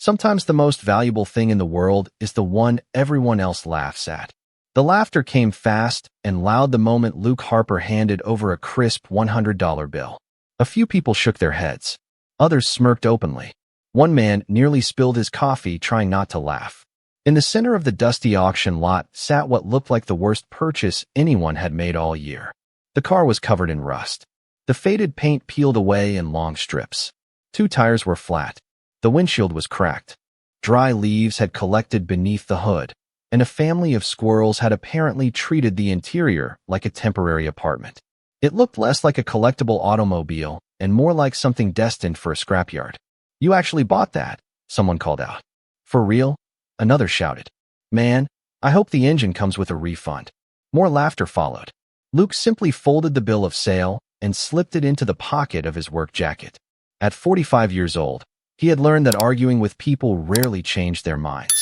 Sometimes the most valuable thing in the world is the one everyone else laughs at. The laughter came fast and loud the moment Luke Harper handed over a crisp $100 bill. A few people shook their heads. Others smirked openly. One man nearly spilled his coffee trying not to laugh. In the center of the dusty auction lot sat what looked like the worst purchase anyone had made all year. The car was covered in rust. The faded paint peeled away in long strips. 2 tires were flat. The windshield was cracked. Dry leaves had collected beneath the hood, and a family of squirrels had apparently treated the interior like a temporary apartment. It looked less like a collectible automobile and more like something destined for a scrapyard. "You actually bought that?" someone called out. "For real?" another shouted. "Man, I hope the engine comes with a refund." More laughter followed. Luke simply folded the bill of sale and slipped it into the pocket of his work jacket. At 45 years old, he had learned that arguing with people rarely changed their minds.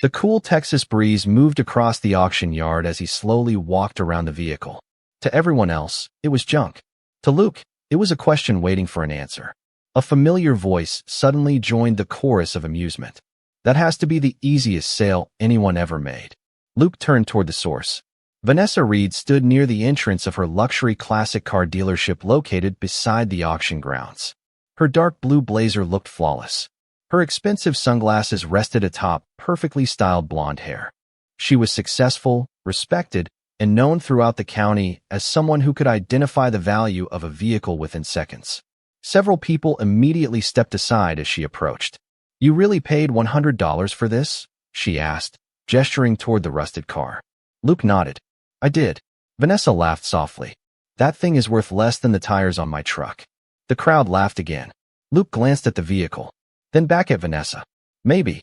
The cool Texas breeze moved across the auction yard as he slowly walked around the vehicle. To everyone else, it was junk. To Luke, it was a question waiting for an answer. A familiar voice suddenly joined the chorus of amusement. "That has to be the easiest sale anyone ever made." Luke turned toward the source. Vanessa Reed stood near the entrance of her luxury classic car dealership located beside the auction grounds. Her dark blue blazer looked flawless. Her expensive sunglasses rested atop perfectly styled blonde hair. She was successful, respected, and known throughout the county as someone who could identify the value of a vehicle within seconds. Several people immediately stepped aside as she approached. "You really paid $100 for this?" she asked, gesturing toward the rusted car. Luke nodded. "I did." Vanessa laughed softly. "That thing is worth less than the tires on my truck." The crowd laughed again. Luke glanced at the vehicle, then back at Vanessa. Maybe,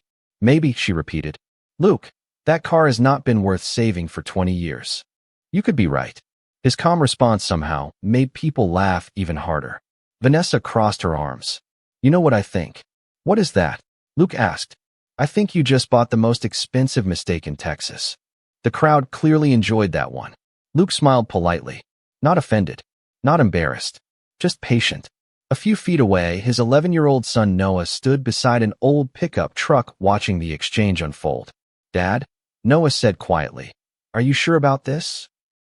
she repeated. "Luke, that car has not been worth saving for 20 years. You could be right." His calm response somehow made people laugh even harder. Vanessa crossed her arms. "You know what I think?" "What is that?" Luke asked. "I think you just bought the most expensive mistake in Texas." The crowd clearly enjoyed that one. Luke smiled politely. Not offended. Not embarrassed. Just patient. A few feet away, his 11-year-old son Noah stood beside an old pickup truck watching the exchange unfold. "Dad?" Noah said quietly. "Are you sure about this?"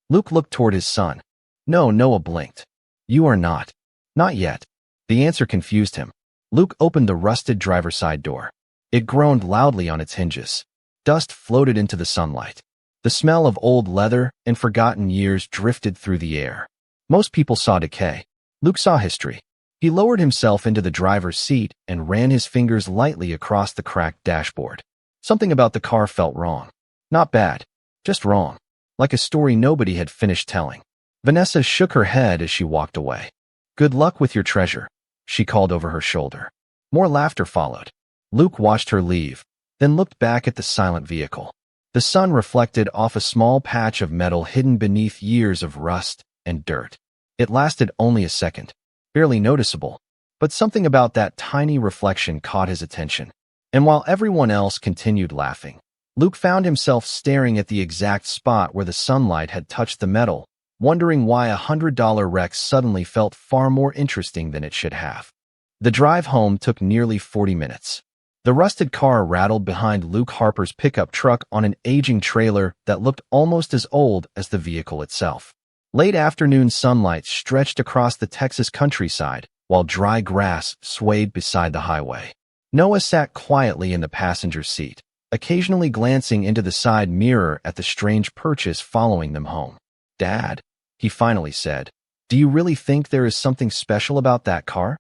Luke looked toward his son. "No," Noah blinked. "You are not." "Not yet." The answer confused him. Luke opened the rusted driver's side door. It groaned loudly on its hinges. Dust floated into the sunlight. The smell of old leather and forgotten years drifted through the air. Most people saw decay. Luke saw history. He lowered himself into the driver's seat and ran his fingers lightly across the cracked dashboard. Something about the car felt wrong. Not bad, just wrong. Like a story nobody had finished telling. Vanessa shook her head as she walked away. "Good luck with your treasure," she called over her shoulder. More laughter followed. Luke watched her leave, then looked back at the silent vehicle. The sun reflected off a small patch of metal hidden beneath years of rust and dirt. It lasted only a second. Barely noticeable, but something about that tiny reflection caught his attention. And while everyone else continued laughing, Luke found himself staring at the exact spot where the sunlight had touched the metal, wondering why a $100 wreck suddenly felt far more interesting than it should have. The drive home took nearly 40 minutes. The rusted car rattled behind Luke Harper's pickup truck on an aging trailer that looked almost as old as the vehicle itself. Late afternoon sunlight stretched across the Texas countryside, while dry grass swayed beside the highway. Noah sat quietly in the passenger seat, occasionally glancing into the side mirror at the strange purchase following them home. "Dad," he finally said, "do you really think there is something special about that car?"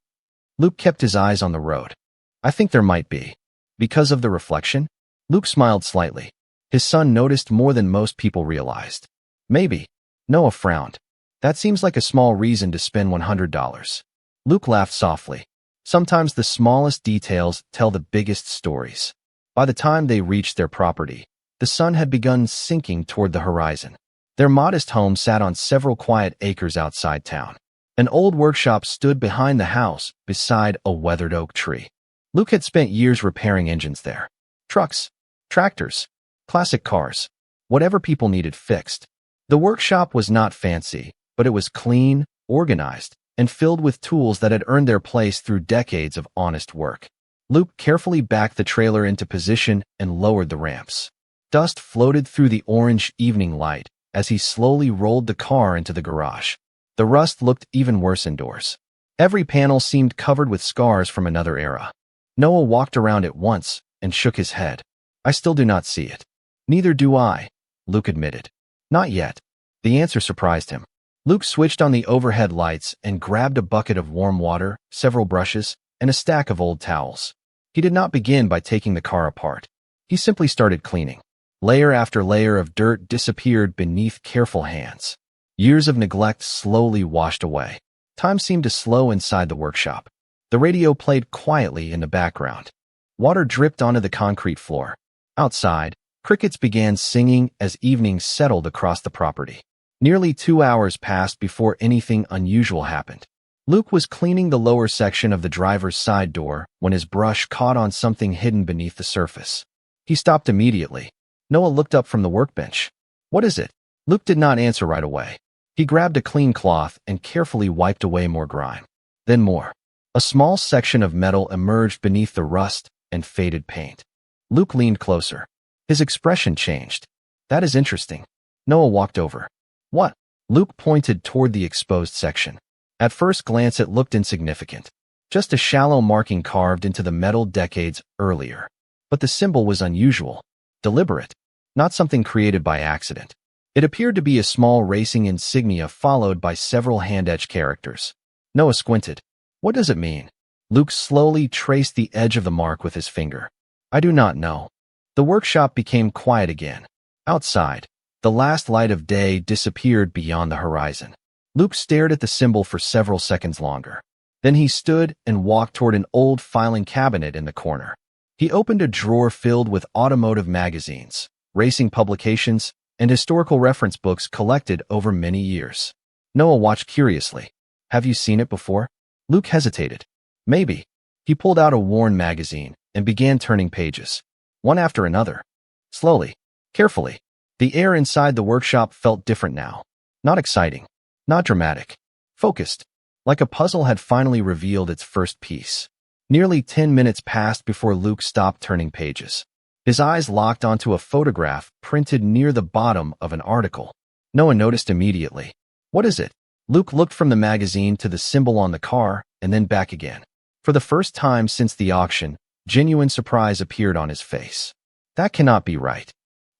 Luke kept his eyes on the road. "I think there might be." "Because of the reflection?" Luke smiled slightly. His son noticed more than most people realized. "Maybe." Noah frowned. "That seems like a small reason to spend $100. Luke laughed softly. Sometimes the smallest details tell the biggest stories. By the time they reached their property, the sun had begun sinking toward the horizon. Their modest home sat on several quiet acres outside town. An old workshop stood behind the house, beside a weathered oak tree. Luke had spent years repairing engines there. Trucks, tractors, classic cars, whatever people needed fixed. The workshop was not fancy, but it was clean, organized, and filled with tools that had earned their place through decades of honest work. Luke carefully backed the trailer into position and lowered the ramps. Dust floated through the orange evening light as he slowly rolled the car into the garage. The rust looked even worse indoors. Every panel seemed covered with scars from another era. Noah walked around it once and shook his head. I still do not see it. Neither do I, Luke admitted. Not yet. The answer surprised him. Luke switched on the overhead lights and grabbed a bucket of warm water, several brushes, and a stack of old towels. He did not begin by taking the car apart. He simply started cleaning. Layer after layer of dirt disappeared beneath careful hands. Years of neglect slowly washed away. Time seemed to slow inside the workshop. The radio played quietly in the background. Water dripped onto the concrete floor. Outside, crickets began singing as evening settled across the property. Nearly 2 hours passed before anything unusual happened. Luke was cleaning the lower section of the driver's side door when his brush caught on something hidden beneath the surface. He stopped immediately. Noah looked up from the workbench. What is it? Luke did not answer right away. He grabbed a clean cloth and carefully wiped away more grime. Then more. A small section of metal emerged beneath the rust and faded paint. Luke leaned closer. His expression changed. That is interesting. Noah walked over. What? Luke pointed toward the exposed section. At first glance it looked insignificant. Just a shallow marking carved into the metal decades earlier. But the symbol was unusual. Deliberate. Not something created by accident. It appeared to be a small racing insignia followed by several hand-etched characters. Noah squinted. What does it mean? Luke slowly traced the edge of the mark with his finger. I do not know. The workshop became quiet again. Outside, the last light of day disappeared beyond the horizon. Luke stared at the symbol for several seconds longer. Then he stood and walked toward an old filing cabinet in the corner. He opened a drawer filled with automotive magazines, racing publications, and historical reference books collected over many years. Noah watched curiously. Have you seen it before? Luke hesitated. Maybe. He pulled out a worn magazine and began turning pages, one after another. Slowly, carefully. The air inside the workshop felt different now. Not exciting. Not dramatic. Focused. Like a puzzle had finally revealed its first piece. Nearly 10 minutes passed before Luke stopped turning pages. His eyes locked onto a photograph printed near the bottom of an article. Noah noticed immediately. What is it? Luke looked from the magazine to the symbol on the car and then back again. For the first time since the auction, genuine surprise appeared on his face. That cannot be right.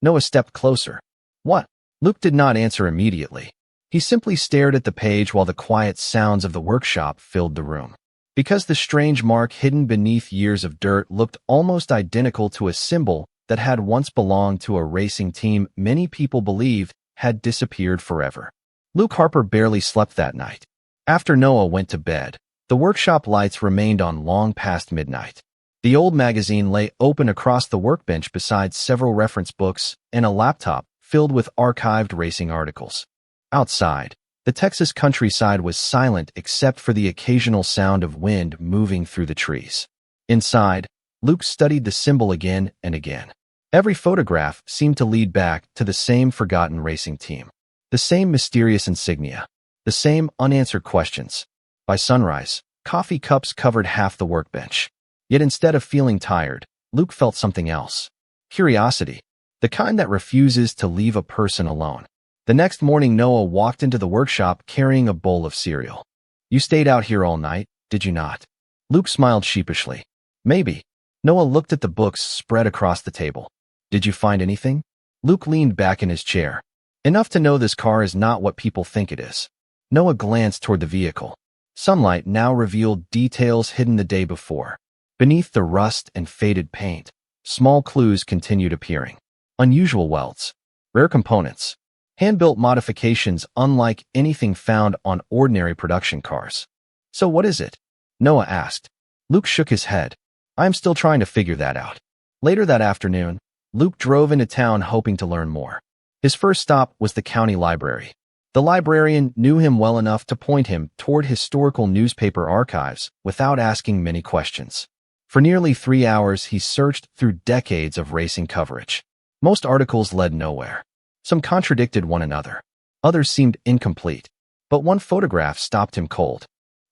Noah stepped closer. What? Luke did not answer immediately. He simply stared at the page while the quiet sounds of the workshop filled the room. Because the strange mark hidden beneath years of dirt looked almost identical to a symbol that had once belonged to a racing team many people believed had disappeared forever. Luke Harper barely slept that night. After Noah went to bed, the workshop lights remained on long past midnight. The old magazine lay open across the workbench beside several reference books and a laptop filled with archived racing articles. Outside, the Texas countryside was silent except for the occasional sound of wind moving through the trees. Inside, Luke studied the symbol again and again. Every photograph seemed to lead back to the same forgotten racing team. The same mysterious insignia. The same unanswered questions. By sunrise, coffee cups covered half the workbench. Yet instead of feeling tired, Luke felt something else. Curiosity. The kind that refuses to leave a person alone. The next morning Noah walked into the workshop carrying a bowl of cereal. You stayed out here all night, did you not? Luke smiled sheepishly. Maybe. Noah looked at the books spread across the table. Did you find anything? Luke leaned back in his chair. Enough to know this car is not what people think it is. Noah glanced toward the vehicle. Sunlight now revealed details hidden the day before. Beneath the rust and faded paint, small clues continued appearing. Unusual welds. Rare components. Hand-built modifications unlike anything found on ordinary production cars. So what is it? Noah asked. Luke shook his head. I'm still trying to figure that out. Later that afternoon, Luke drove into town hoping to learn more. His first stop was the county library. The librarian knew him well enough to point him toward historical newspaper archives without asking many questions. For nearly 3 hours, he searched through decades of racing coverage. Most articles led nowhere. Some contradicted one another. Others seemed incomplete. But one photograph stopped him cold.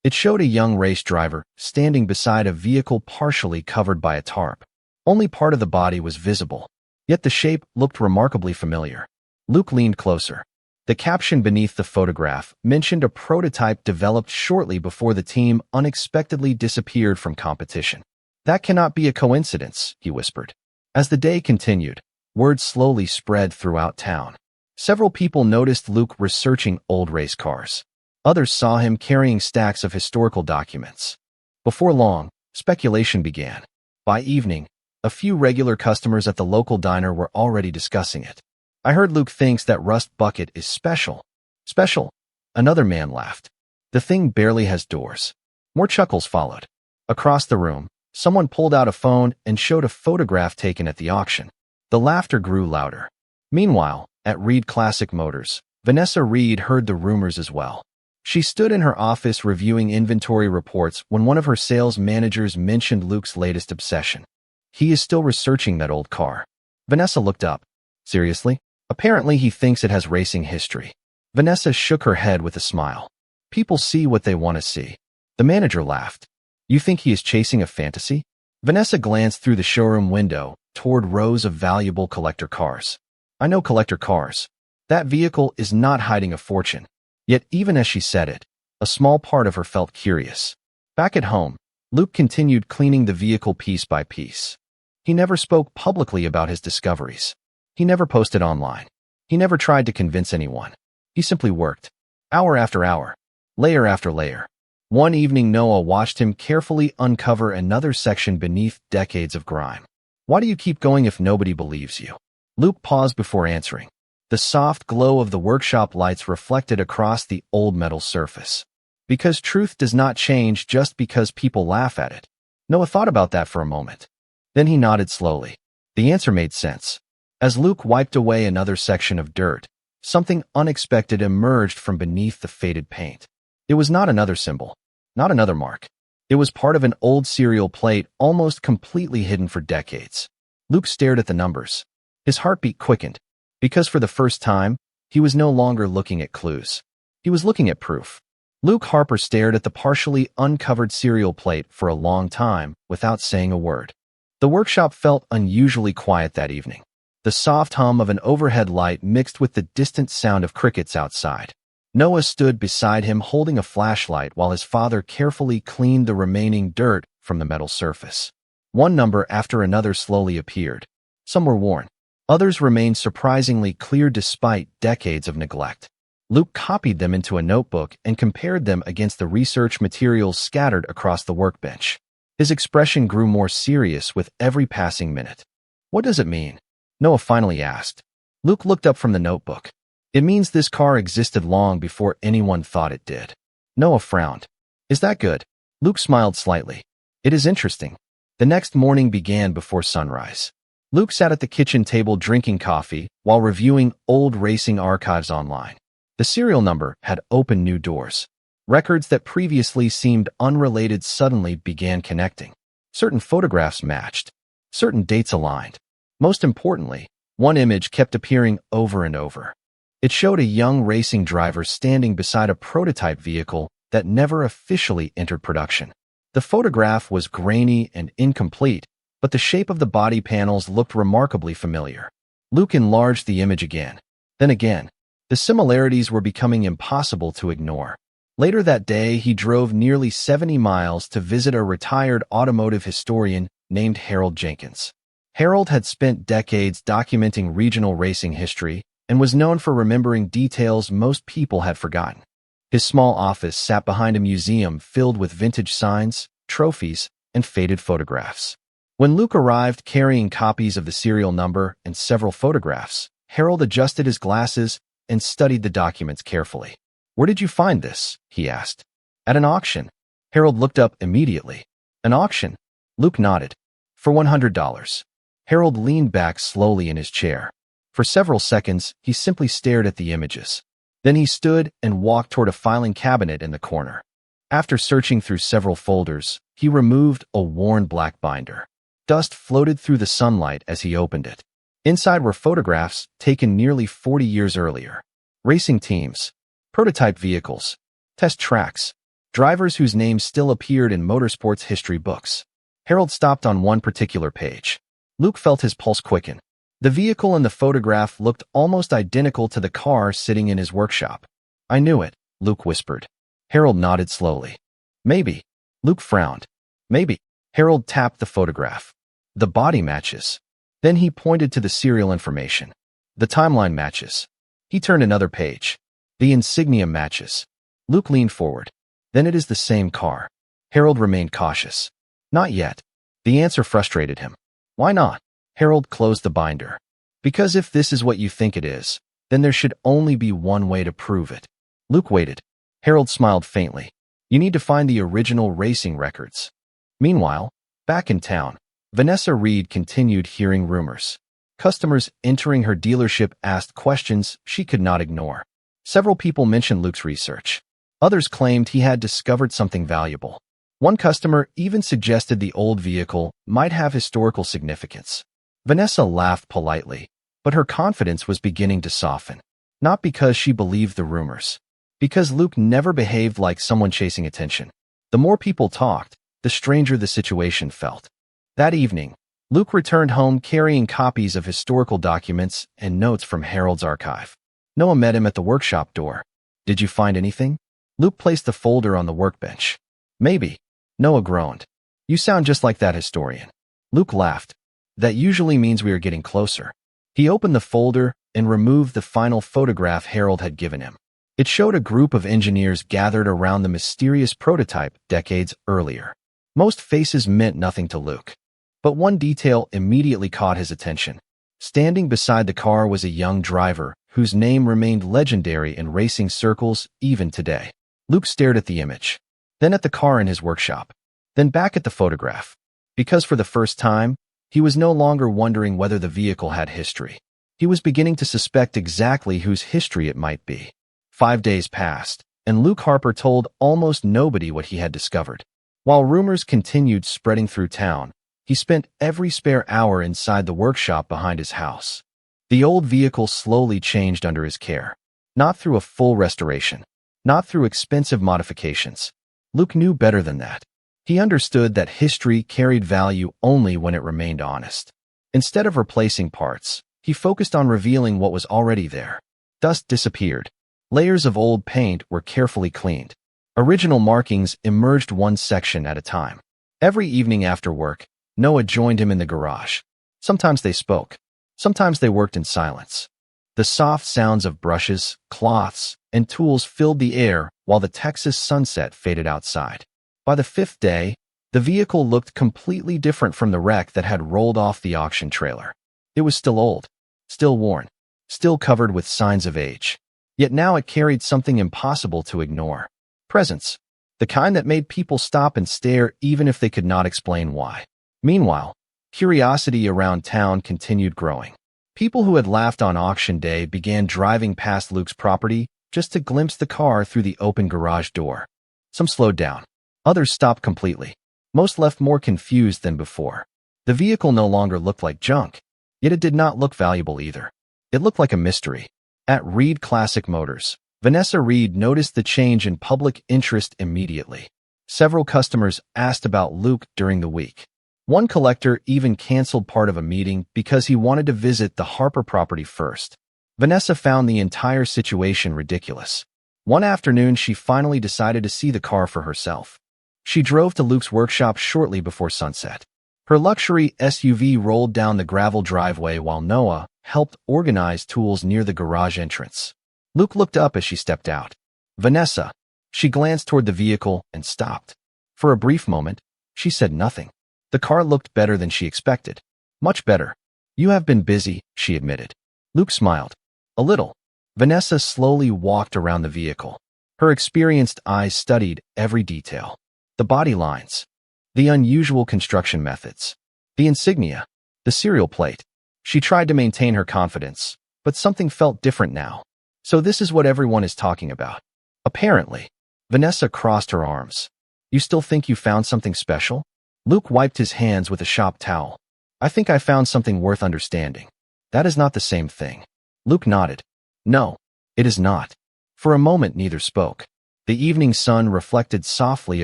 It showed a young race driver standing beside a vehicle partially covered by a tarp. Only part of the body was visible, yet the shape looked remarkably familiar. Luke leaned closer. The caption beneath the photograph mentioned a prototype developed shortly before the team unexpectedly disappeared from competition. "That cannot be a coincidence," he whispered. As the day continued, word slowly spread throughout town. Several people noticed Luke researching old race cars. Others saw him carrying stacks of historical documents. Before long, speculation began. By evening, a few regular customers at the local diner were already discussing it. "I heard Luke thinks that rust bucket is special." "Special?" Another man laughed. "The thing barely has doors." More chuckles followed. Across the room, someone pulled out a phone and showed a photograph taken at the auction. The laughter grew louder. Meanwhile, at Reed Classic Motors, Vanessa Reed heard the rumors as well. She stood in her office reviewing inventory reports when one of her sales managers mentioned Luke's latest obsession. "He is still researching that old car." Vanessa looked up. "Seriously?" "Apparently he thinks it has racing history." Vanessa shook her head with a smile. "People see what they want to see." The manager laughed. "You think he is chasing a fantasy?" Vanessa glanced through the showroom window toward rows of valuable collector cars. "I know collector cars. That vehicle is not hiding a fortune." Yet even as she said it, a small part of her felt curious. Back at home, Luke continued cleaning the vehicle piece by piece. He never spoke publicly about his discoveries. He never posted online. He never tried to convince anyone. He simply worked, hour after hour, layer after layer. One evening, Noah watched him carefully uncover another section beneath decades of grime. "Why do you keep going if nobody believes you?" Luke paused before answering. The soft glow of the workshop lights reflected across the old metal surface. "Because truth does not change just because people laugh at it." Noah thought about that for a moment. Then he nodded slowly. The answer made sense. As Luke wiped away another section of dirt, something unexpected emerged from beneath the faded paint. It was not another symbol, not another mark. It was part of an old serial plate almost completely hidden for decades. Luke stared at the numbers. His heartbeat quickened, because for the first time, he was no longer looking at clues. He was looking at proof. Luke Harper stared at the partially uncovered serial plate for a long time without saying a word. The workshop felt unusually quiet that evening. The soft hum of an overhead light mixed with the distant sound of crickets outside. Noah stood beside him holding a flashlight while his father carefully cleaned the remaining dirt from the metal surface. One number after another slowly appeared. Some were worn. Others remained surprisingly clear despite decades of neglect. Luke copied them into a notebook and compared them against the research materials scattered across the workbench. His expression grew more serious with every passing minute. "What does it mean?" Noah finally asked. Luke looked up from the notebook. "It means this car existed long before anyone thought it did." Noah frowned. "Is that good?" Luke smiled slightly. "It is interesting." The next morning began before sunrise. Luke sat at the kitchen table drinking coffee while reviewing old racing archives online. The serial number had opened new doors. Records that previously seemed unrelated suddenly began connecting. Certain photographs matched. Certain dates aligned. Most importantly, one image kept appearing over and over. It showed a young racing driver standing beside a prototype vehicle that never officially entered production. The photograph was grainy and incomplete, but the shape of the body panels looked remarkably familiar. Luke enlarged the image again. Then again. The similarities were becoming impossible to ignore. Later that day, he drove nearly 70 miles to visit a retired automotive historian named Harold Jenkins. Harold had spent decades documenting regional racing history and was known for remembering details most people had forgotten. His small office sat behind a museum filled with vintage signs, trophies, and faded photographs. When Luke arrived carrying copies of the serial number and several photographs, Harold adjusted his glasses and studied the documents carefully. "Where did you find this?" he asked. "At an auction." Harold looked up immediately. "An auction?" Luke nodded. "For $100. Harold leaned back slowly in his chair. For several seconds, he simply stared at the images. Then he stood and walked toward a filing cabinet in the corner. After searching through several folders, he removed a worn black binder. Dust floated through the sunlight as he opened it. Inside were photographs taken nearly 40 years earlier. Racing teams, prototype vehicles, test tracks. drivers whose names still appeared in motorsports history books. Harold stopped on one particular page. Luke felt his pulse quicken. The vehicle in the photograph looked almost identical to the car sitting in his workshop. "I knew it," Luke whispered. Harold nodded slowly. "Maybe." Luke frowned. "Maybe." Harold tapped the photograph. "The body matches." Then he pointed to the serial information. "The timeline matches." He turned another page. "The insignia matches." Luke leaned forward. "Then it is the same car." Harold remained cautious. "Not yet." The answer frustrated him. "Why not?" Harold closed the binder. "Because if this is what you think it is, then there should only be one way to prove it." Luke waited. Harold smiled faintly. "You need to find the original racing records." Meanwhile, back in town, Vanessa Reed continued hearing rumors. Customers entering her dealership asked questions she could not ignore. Several people mentioned Luke's research. Others claimed he had discovered something valuable. One customer even suggested the old vehicle might have historical significance. Vanessa laughed politely, but her confidence was beginning to soften. Not because she believed the rumors, because Luke never behaved like someone chasing attention. The more people talked, the stranger the situation felt. That evening, Luke returned home carrying copies of historical documents and notes from Harold's archive. Noah met him at the workshop door. "Did you find anything?" Luke placed the folder on the workbench. "Maybe." Noah groaned. "You sound just like that historian." Luke laughed. "That usually means we are getting closer." He opened the folder and removed the final photograph Harold had given him. It showed a group of engineers gathered around the mysterious prototype decades earlier. Most faces meant nothing to Luke. But one detail immediately caught his attention. Standing beside the car was a young driver whose name remained legendary in racing circles even today. Luke stared at the image, then at the car in his workshop, then back at the photograph. Because for the first time, he was no longer wondering whether the vehicle had history. He was beginning to suspect exactly whose history it might be. 5 days passed, and Luke Harper told almost nobody what he had discovered. While rumors continued spreading through town, he spent every spare hour inside the workshop behind his house. The old vehicle slowly changed under his care. Not through a full restoration, not through expensive modifications. Luke knew better than that. He understood that history carried value only when it remained honest. Instead of replacing parts, he focused on revealing what was already there. Dust disappeared. Layers of old paint were carefully cleaned. Original markings emerged one section at a time. Every evening after work, Noah joined him in the garage. Sometimes they spoke. Sometimes they worked in silence. The soft sounds of brushes, cloths, and tools filled the air while the Texas sunset faded outside. By the 5th day, the vehicle looked completely different from the wreck that had rolled off the auction trailer. It was still old, still worn, still covered with signs of age. Yet now it carried something impossible to ignore. Presence. The kind that made people stop and stare even if they could not explain why. Meanwhile, curiosity around town continued growing. People who had laughed on auction day began driving past Luke's property just to glimpse the car through the open garage door. Some slowed down. Others stopped completely. Most left more confused than before. The vehicle no longer looked like junk, yet it did not look valuable either. It looked like a mystery. At Reed Classic Motors, Vanessa Reed noticed the change in public interest immediately. Several customers asked about Luke during the week. One collector even canceled part of a meeting because he wanted to visit the Harper property first. Vanessa found the entire situation ridiculous. One afternoon, she finally decided to see the car for herself. She drove to Luke's workshop shortly before sunset. Her luxury SUV rolled down the gravel driveway while Noah helped organize tools near the garage entrance. Luke looked up as she stepped out. "Vanessa." She glanced toward the vehicle and stopped. For a brief moment, she said nothing. The car looked better than she expected. Much better. "You have been busy," she admitted. Luke smiled. "A little." Vanessa slowly walked around the vehicle. Her experienced eyes studied every detail. The body lines, the unusual construction methods, the insignia, the serial plate. She tried to maintain her confidence, but something felt different now. "So this is what everyone is talking about." Apparently. Vanessa crossed her arms. "You still think you found something special?" Luke wiped his hands with a shop towel. "I think I found something worth understanding." "That is not the same thing." Luke nodded. "No, it is not." For a moment, neither spoke. The evening sun reflected softly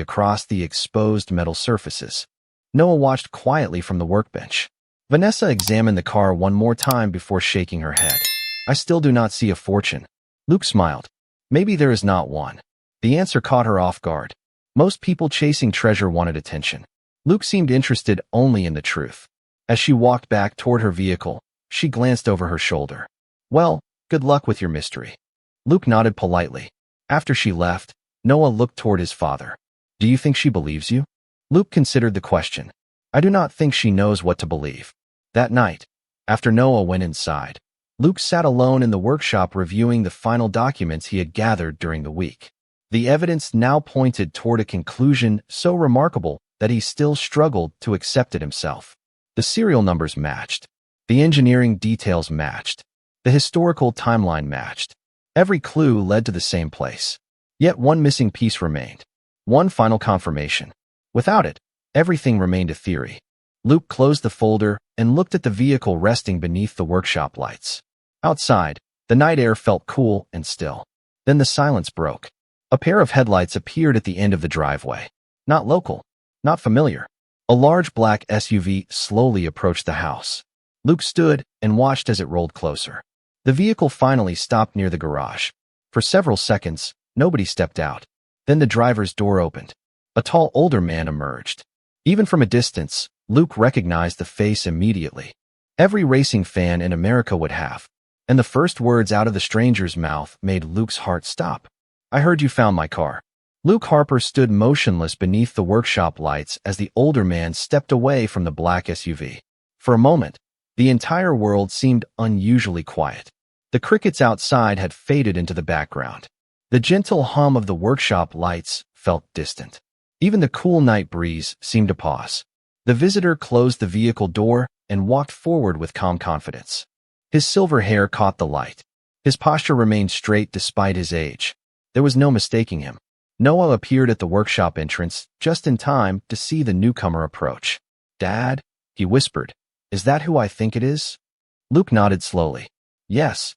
across the exposed metal surfaces. Noah watched quietly from the workbench. Vanessa examined the car one more time before shaking her head. I still do not see a fortune. Luke smiled. Maybe there is not one. The answer caught her off guard. Most people chasing treasure wanted attention. Luke seemed interested only in the truth. As she walked back toward her vehicle, she glanced over her shoulder. Well, good luck with your mystery. Luke nodded politely. After she left, Noah looked toward his father. Do you think she believes you? Luke considered the question. I do not think she knows what to believe. That night, after Noah went inside, Luke sat alone in the workshop reviewing the final documents he had gathered during the week. The evidence now pointed toward a conclusion so remarkable that he still struggled to accept it himself. The serial numbers matched. The engineering details matched. The historical timeline matched. Every clue led to the same place. Yet one missing piece remained. One final confirmation. Without it, everything remained a theory. Luke closed the folder and looked at the vehicle resting beneath the workshop lights. Outside, the night air felt cool and still. Then the silence broke. A pair of headlights appeared at the end of the driveway. Not local. Not familiar. A large black SUV slowly approached the house. Luke stood and watched as it rolled closer. The vehicle finally stopped near the garage. For several seconds, nobody stepped out. Then the driver's door opened. A tall older man emerged. Even from a distance, Luke recognized the face immediately. Every racing fan in America would have. And the first words out of the stranger's mouth made Luke's heart stop. I heard you found my car. Luke Harper stood motionless beneath the workshop lights as the older man stepped away from the black SUV. For a moment, the entire world seemed unusually quiet. The crickets outside had faded into the background. The gentle hum of the workshop lights felt distant. Even the cool night breeze seemed to pause. The visitor closed the vehicle door and walked forward with calm confidence. His silver hair caught the light. His posture remained straight despite his age. There was no mistaking him. Noah appeared at the workshop entrance just in time to see the newcomer approach. Dad, he whispered, is that who I think it is? Luke nodded slowly. Yes.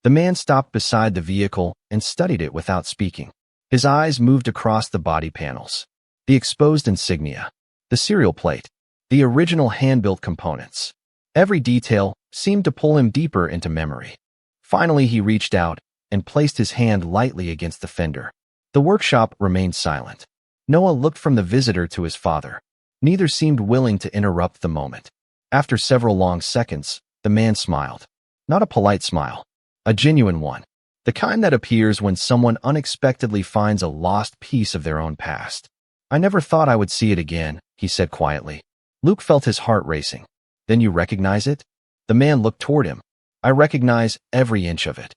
The man stopped beside the vehicle and studied it without speaking. His eyes moved across the body panels. The exposed insignia. The serial plate. The original hand-built components. Every detail seemed to pull him deeper into memory. Finally, he reached out and placed his hand lightly against the fender. The workshop remained silent. Noah looked from the visitor to his father. Neither seemed willing to interrupt the moment. After several long seconds, the man smiled. Not a polite smile. A genuine one. The kind that appears when someone unexpectedly finds a lost piece of their own past. I never thought I would see it again, he said quietly. Luke felt his heart racing. Then you recognize it? The man looked toward him. I recognize every inch of it.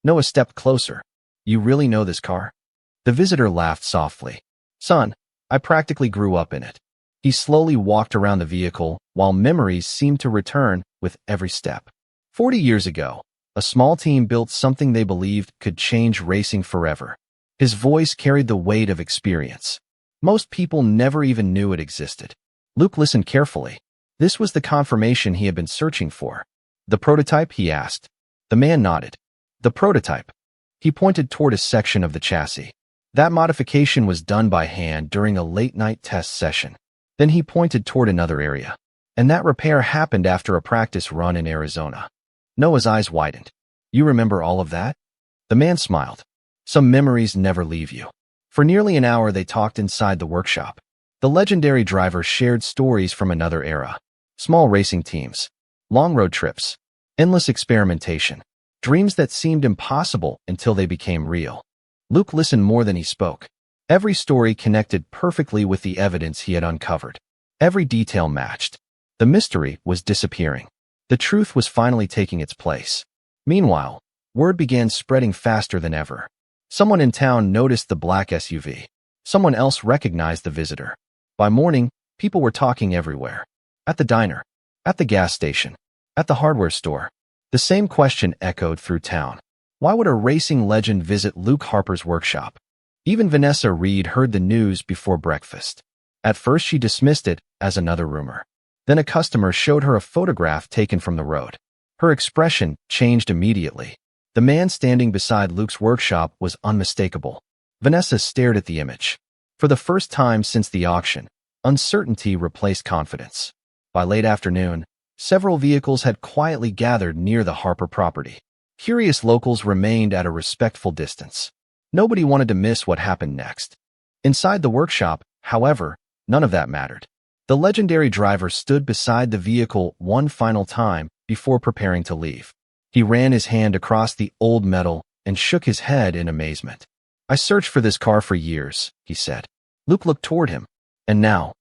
Noah stepped closer. You really know this car? The visitor laughed softly. Son, I practically grew up in it. He slowly walked around the vehicle while memories seemed to return with every step. 40 years ago, a small team built something they believed could change racing forever. His voice carried the weight of experience. Most people never even knew it existed. Luke listened carefully. This was the confirmation he had been searching for. The prototype, he asked. The man nodded. The prototype. He pointed toward a section of the chassis. That modification was done by hand during a late-night test session. Then he pointed toward another area. And that repair happened after a practice run in Arizona. Noah's eyes widened. You remember all of that? The man smiled. Some memories never leave you. For nearly an hour they talked inside the workshop. The legendary driver shared stories from another era. Small racing teams. Long road trips. Endless experimentation. Dreams that seemed impossible until they became real. Luke listened more than he spoke. Every story connected perfectly with the evidence he had uncovered. Every detail matched. The mystery was disappearing. The truth was finally taking its place. Meanwhile, word began spreading faster than ever. Someone in town noticed the black SUV. Someone else recognized the visitor. By morning, people were talking everywhere. At the diner. At the gas station. At the hardware store. The same question echoed through town. Why would a racing legend visit Luke Harper's workshop? Even Vanessa Reed heard the news before breakfast. At first she dismissed it as another rumor. Then a customer showed her a photograph taken from the road. Her expression changed immediately. The man standing beside Luke's workshop was unmistakable. Vanessa stared at the image. For the first time since the auction, uncertainty replaced confidence. By late afternoon, several vehicles had quietly gathered near the Harper property. Curious locals remained at a respectful distance. Nobody wanted to miss what happened next. Inside the workshop, however, none of that mattered. The legendary driver stood beside the vehicle one final time before preparing to leave. He ran his hand across the old metal and shook his head in amazement. "I searched for this car for years," he said. Luke looked toward him. "And now?"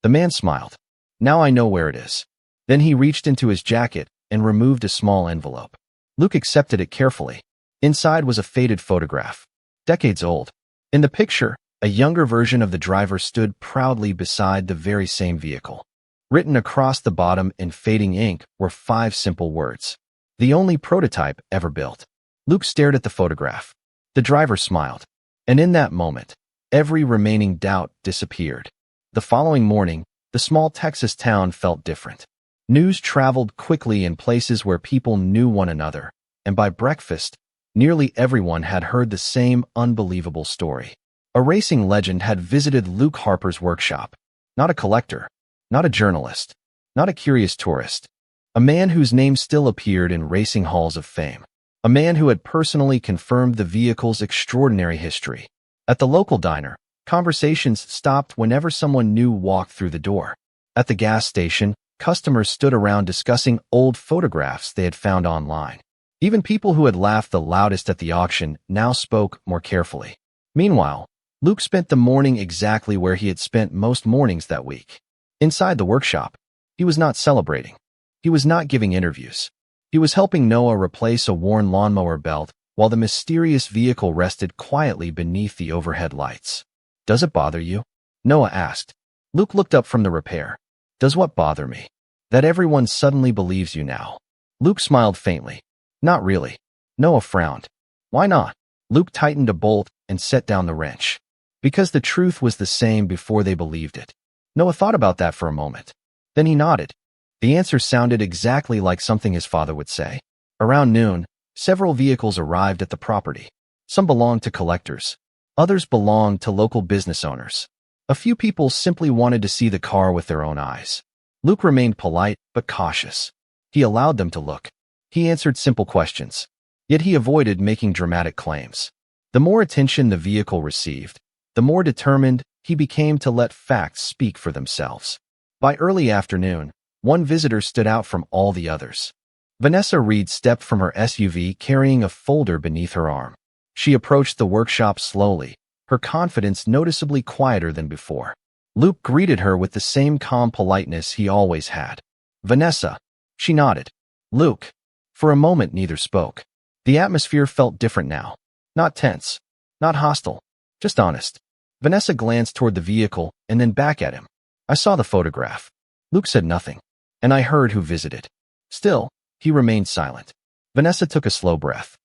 The man smiled. "Now I know where it is." Then he reached into his jacket and removed a small envelope. Luke accepted it carefully. Inside was a faded photograph, decades old. In the picture, a younger version of the driver stood proudly beside the very same vehicle. Written across the bottom in fading ink were 5 simple words. The only prototype ever built. Luke stared at the photograph. The driver smiled. And in that moment, every remaining doubt disappeared. The following morning, the small Texas town felt different. News traveled quickly in places where people knew one another, and by breakfast, nearly everyone had heard the same unbelievable story. A racing legend had visited Luke Harper's workshop. Not a collector, not a journalist, not a curious tourist. A man whose name still appeared in racing halls of fame. A man who had personally confirmed the vehicle's extraordinary history. At the local diner, conversations stopped whenever someone new walked through the door. At the gas station, customers stood around discussing old photographs they had found online. Even people who had laughed the loudest at the auction now spoke more carefully. Meanwhile, Luke spent the morning exactly where he had spent most mornings that week. Inside the workshop. He was not celebrating. He was not giving interviews. He was helping Noah replace a worn lawnmower belt while the mysterious vehicle rested quietly beneath the overhead lights. "Does it bother you?" Noah asked. Luke looked up from the repair. "Does what bother me? That everyone suddenly believes you now." Luke smiled faintly. "Not really." Noah frowned. "Why not?" Luke tightened a bolt and set down the wrench. "Because the truth was the same before they believed it." Noah thought about that for a moment. Then he nodded. The answer sounded exactly like something his father would say. Around noon, several vehicles arrived at the property. Some belonged to collectors. Others belonged to local business owners. A few people simply wanted to see the car with their own eyes. Luke remained polite but cautious. He allowed them to look. He answered simple questions. Yet he avoided making dramatic claims. The more attention the vehicle received, the more determined he became to let facts speak for themselves. By early afternoon, one visitor stood out from all the others. Vanessa Reed stepped from her SUV carrying a folder beneath her arm. She approached the workshop slowly, her confidence noticeably quieter than before. Luke greeted her with the same calm politeness he always had. "Vanessa." She nodded. "Luke." For a moment neither spoke. The atmosphere felt different now. Not tense. Not hostile. Just honest. Vanessa glanced toward the vehicle and then back at him. "I saw the photograph." Luke said nothing. "And I heard who visited." Still, he remained silent. Vanessa took a slow breath.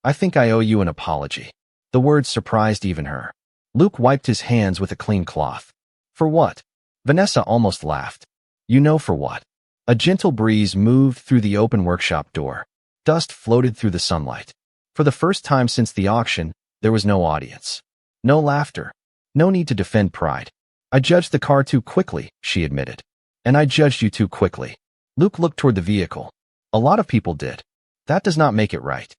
"I think I owe you an apology." The words surprised even her. Luke wiped his hands with a clean cloth. "For what?" Vanessa almost laughed. "You know for what." A gentle breeze moved through the open workshop door. Dust floated through the sunlight. For the first time since the auction, there was no audience. No laughter. No need to defend pride. "I judged the car too quickly," she admitted. "And I judged you too quickly." Luke looked toward the vehicle. "A lot of people did. That does not make it right."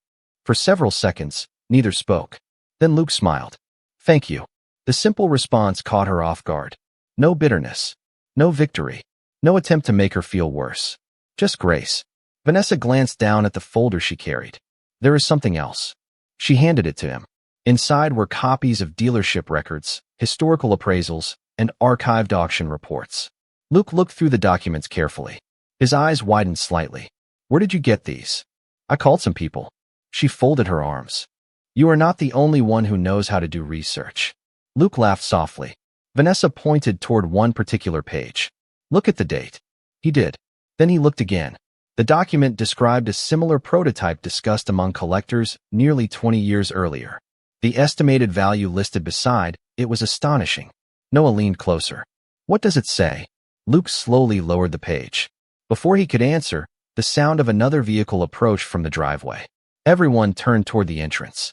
For several seconds, neither spoke. Then Luke smiled. "Thank you." The simple response caught her off guard. No bitterness. No victory. No attempt to make her feel worse. Just grace. Vanessa glanced down at the folder she carried. "There is something else." She handed it to him. Inside were copies of dealership records, historical appraisals, and archived auction reports. Luke looked through the documents carefully. His eyes widened slightly. "Where did you get these?" "I called some people." She folded her arms. "You are not the only one who knows how to do research." Luke laughed softly. Vanessa pointed toward one particular page. "Look at the date." He did. Then he looked again. The document described a similar prototype discussed among collectors nearly 20 years earlier. The estimated value listed beside it was astonishing. Noah leaned closer. "What does it say?" Luke slowly lowered the page. Before he could answer, the sound of another vehicle approached from the driveway. Everyone turned toward the entrance.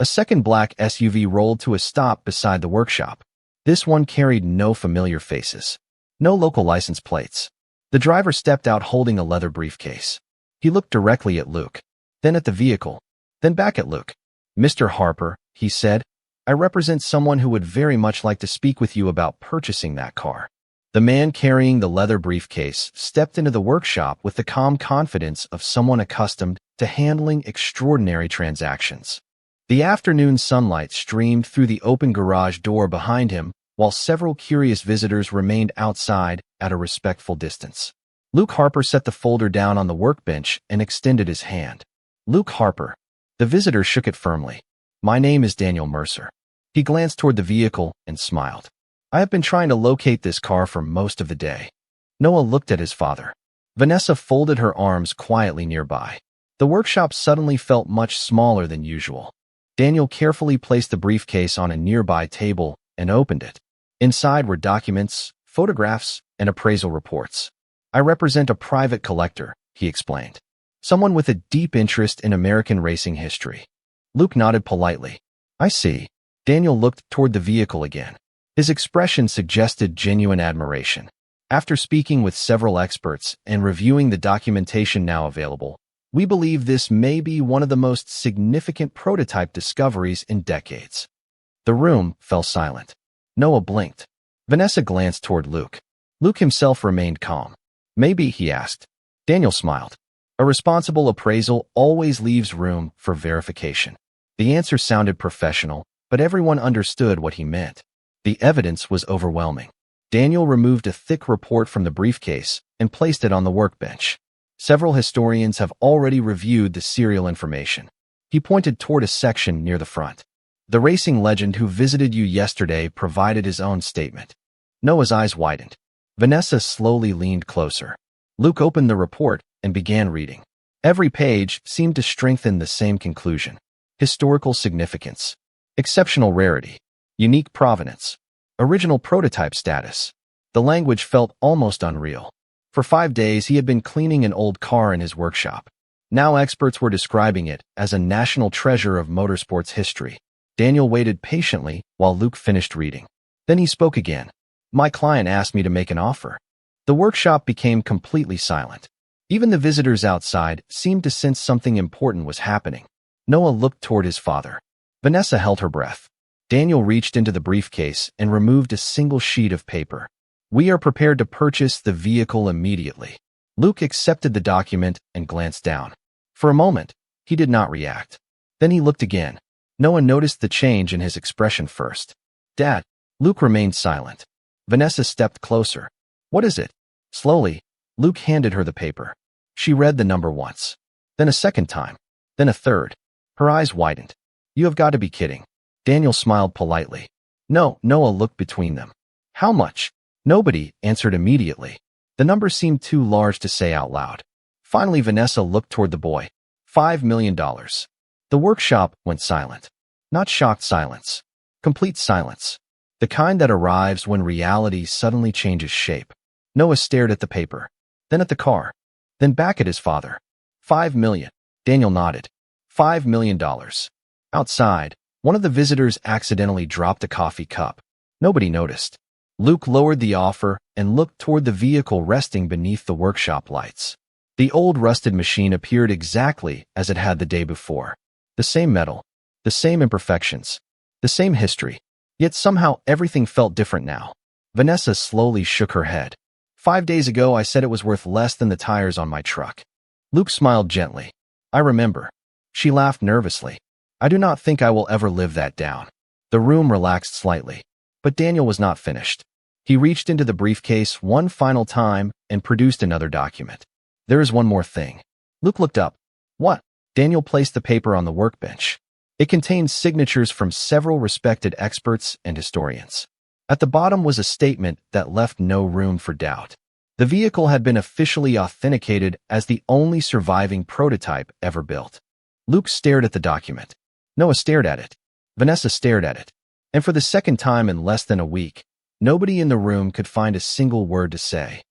A second black SUV rolled to a stop beside the workshop. This one carried no familiar faces, no local license plates. The driver stepped out holding a leather briefcase. He looked directly at Luke, then at the vehicle, then back at Luke. "Mr. Harper," he said, "I represent someone who would very much like to speak with you about purchasing that car." The man carrying the leather briefcase stepped into the workshop with the calm confidence of someone accustomed to handling extraordinary transactions. The afternoon sunlight streamed through the open garage door behind him, while several curious visitors remained outside at a respectful distance. Luke Harper set the folder down on the workbench and extended his hand. "Luke Harper." The visitor shook it firmly. "My name is Daniel Mercer." He glanced toward the vehicle and smiled. "I have been trying to locate this car for most of the day." Noah looked at his father. Vanessa folded her arms quietly nearby. The workshop suddenly felt much smaller than usual. Daniel carefully placed the briefcase on a nearby table and opened it. Inside were documents, photographs, and appraisal reports. "I represent a private collector," he explained. "Someone with a deep interest in American racing history." Luke nodded politely. "I see." Daniel looked toward the vehicle again. His expression suggested genuine admiration. "After speaking with several experts and reviewing the documentation now available, we believe this may be one of the most significant prototype discoveries in decades." The room fell silent. Noah blinked. Vanessa glanced toward Luke. Luke himself remained calm. "Maybe," he asked. Daniel smiled. "A responsible appraisal always leaves room for verification." The answer sounded professional, but everyone understood what he meant. The evidence was overwhelming. Daniel removed a thick report from the briefcase and placed it on the workbench. Several historians have already reviewed the serial information. He pointed toward a section near the front. "The racing legend who visited you yesterday provided his own statement." Noah's eyes widened. Vanessa slowly leaned closer. Luke opened the report and began reading. Every page seemed to strengthen the same conclusion. Historical significance, exceptional rarity, unique provenance, original prototype status. The language felt almost unreal. For 5 days he had been cleaning an old car in his workshop. Now experts were describing it as a national treasure of motorsports history. Daniel waited patiently while Luke finished reading. Then he spoke again. "My client asked me to make an offer." The workshop became completely silent. Even the visitors outside seemed to sense something important was happening. Noah looked toward his father. Vanessa held her breath. Daniel reached into the briefcase and removed a single sheet of paper. "We are prepared to purchase the vehicle immediately." Luke accepted the document and glanced down. For a moment, he did not react. Then he looked again. Noah noticed the change in his expression first. "Dad." Luke remained silent. Vanessa stepped closer. "What is it?" Slowly, Luke handed her the paper. She read the number once, then a second time, then a third. Her eyes widened. "You have got to be kidding." Daniel smiled politely. "No." Noah looked between them. "How much?" Nobody answered immediately. The number seemed too large to say out loud. Finally, Vanessa looked toward the boy. $5 million. The workshop went silent. Not shocked silence. Complete silence. The kind that arrives when reality suddenly changes shape. Noah stared at the paper, then at the car, then back at his father. $5 million. Daniel nodded. $5 million. Outside, one of the visitors accidentally dropped a coffee cup. Nobody noticed. Luke lowered the offer and looked toward the vehicle resting beneath the workshop lights. The old rusted machine appeared exactly as it had the day before. The same metal, the same imperfections, the same history. Yet somehow everything felt different now. Vanessa slowly shook her head. 5 days ago I said it was worth less than the tires on my truck. Luke smiled gently. "I remember." She laughed nervously. "I do not think I will ever live that down." The room relaxed slightly. But Daniel was not finished. He reached into the briefcase one final time and produced another document. "There is one more thing." Luke looked up. "What?" Daniel placed the paper on the workbench. It contained signatures from several respected experts and historians. At the bottom was a statement that left no room for doubt. The vehicle had been officially authenticated as the only surviving prototype ever built. Luke stared at the document. Noah stared at it. Vanessa stared at it. And for the second time in less than a week, nobody in the room could find a single word to say.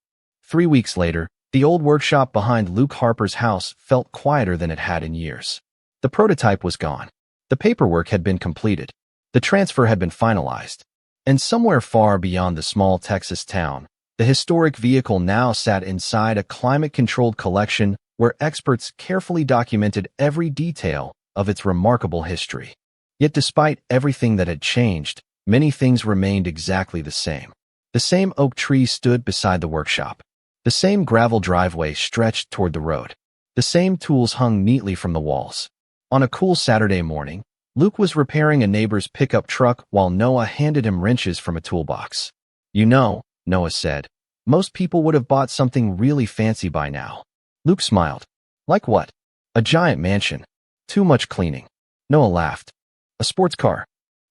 3 weeks later, the old workshop behind Luke Harper's house felt quieter than it had in years. The prototype was gone. The paperwork had been completed. The transfer had been finalized. And somewhere far beyond the small Texas town, the historic vehicle now sat inside a climate-controlled collection where experts carefully documented every detail of its remarkable history. Yet despite everything that had changed, many things remained exactly the same. The same oak tree stood beside the workshop. The same gravel driveway stretched toward the road. The same tools hung neatly from the walls. On a cool Saturday morning, Luke was repairing a neighbor's pickup truck while Noah handed him wrenches from a toolbox. "You know," Noah said, "most people would have bought something really fancy by now." Luke smiled. "Like what?" "A giant mansion. Too much cleaning." Noah laughed. "A sports car."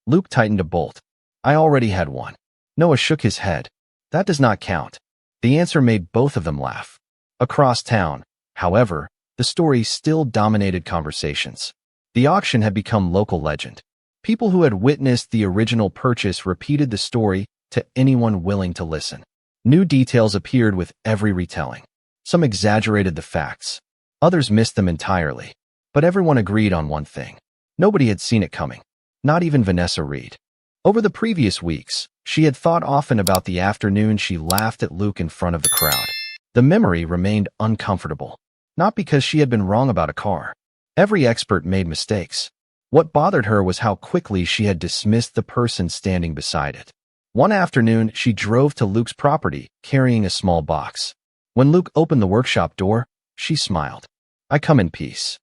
Luke tightened a bolt. "I already had one." Noah shook his head. "That does not count." The answer made both of them laugh. Across town, however, the story still dominated conversations. The auction had become local legend. People who had witnessed the original purchase repeated the story to anyone willing to listen. New details appeared with every retelling. Some exaggerated the facts. Others missed them entirely. But everyone agreed on one thing. Nobody had seen it coming. Not even Vanessa Reed. Over the previous weeks, she had thought often about the afternoon she laughed at Luke in front of the crowd. The memory remained uncomfortable. Not because she had been wrong about a car. Every expert made mistakes. What bothered her was how quickly she had dismissed the person standing beside it. One afternoon, she drove to Luke's property, carrying a small box. When Luke opened the workshop door, she smiled. "I come in peace."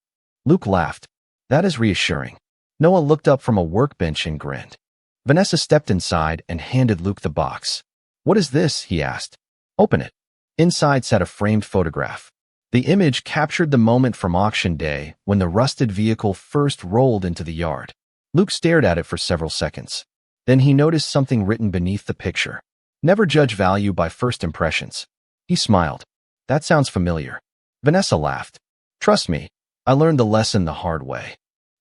Luke laughed. "That is reassuring." Noah looked up from a workbench and grinned. Vanessa stepped inside and handed Luke the box. "What is this?" he asked. "Open it." Inside sat a framed photograph. The image captured the moment from auction day when the rusted vehicle first rolled into the yard. Luke stared at it for several seconds. Then he noticed something written beneath the picture. "Never judge value by first impressions." He smiled. "That sounds familiar." Vanessa laughed. "Trust me, I learned the lesson the hard way."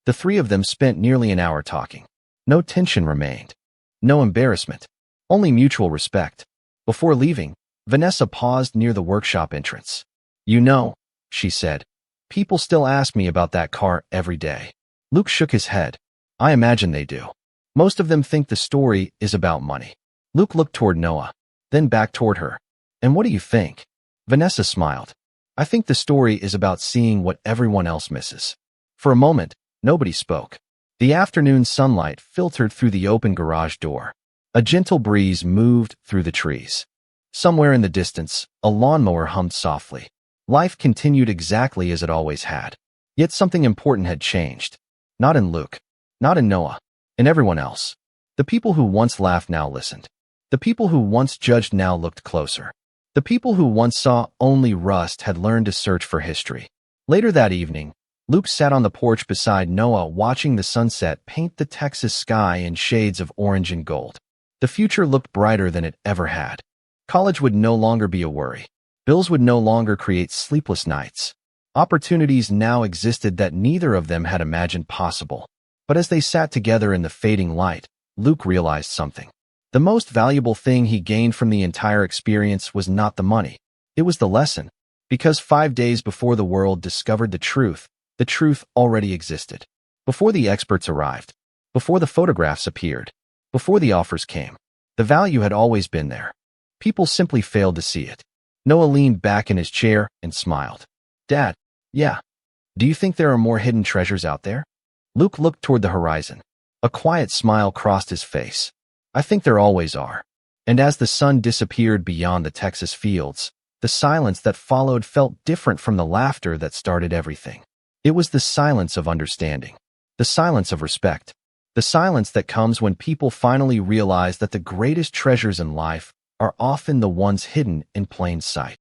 The three of them spent nearly an hour talking. No tension remained. No embarrassment. Only mutual respect. Before leaving, Vanessa paused near the workshop entrance. "You know," she said, "people still ask me about that car every day." Luke shook his head. "I imagine they do. Most of them think the story is about money." Luke looked toward Noah, then back toward her. "And what do you think?" Vanessa smiled. "I think the story is about seeing what everyone else misses." For a moment, nobody spoke. The afternoon sunlight filtered through the open garage door. A gentle breeze moved through the trees. Somewhere in the distance, a lawnmower hummed softly. Life continued exactly as it always had. Yet something important had changed. Not in Luke. Not in Noah. In everyone else. The people who once laughed now listened. The people who once judged now looked closer. The people who once saw only rust had learned to search for history. Later that evening, Luke sat on the porch beside Noah watching the sunset paint the Texas sky in shades of orange and gold. The future looked brighter than it ever had. College would no longer be a worry. Bills would no longer create sleepless nights. Opportunities now existed that neither of them had imagined possible. But as they sat together in the fading light, Luke realized something. The most valuable thing he gained from the entire experience was not the money. It was the lesson. Because 5 days before the world discovered the truth already existed. Before the experts arrived. Before the photographs appeared. Before the offers came. The value had always been there. People simply failed to see it. Noah leaned back in his chair and smiled. "Dad, yeah. Do you think there are more hidden treasures out there?" Luke looked toward the horizon. A quiet smile crossed his face. "I think there always are." And as the sun disappeared beyond the Texas fields, the silence that followed felt different from the laughter that started everything. It was the silence of understanding. The silence of respect. The silence that comes when people finally realize that the greatest treasures in life are often the ones hidden in plain sight.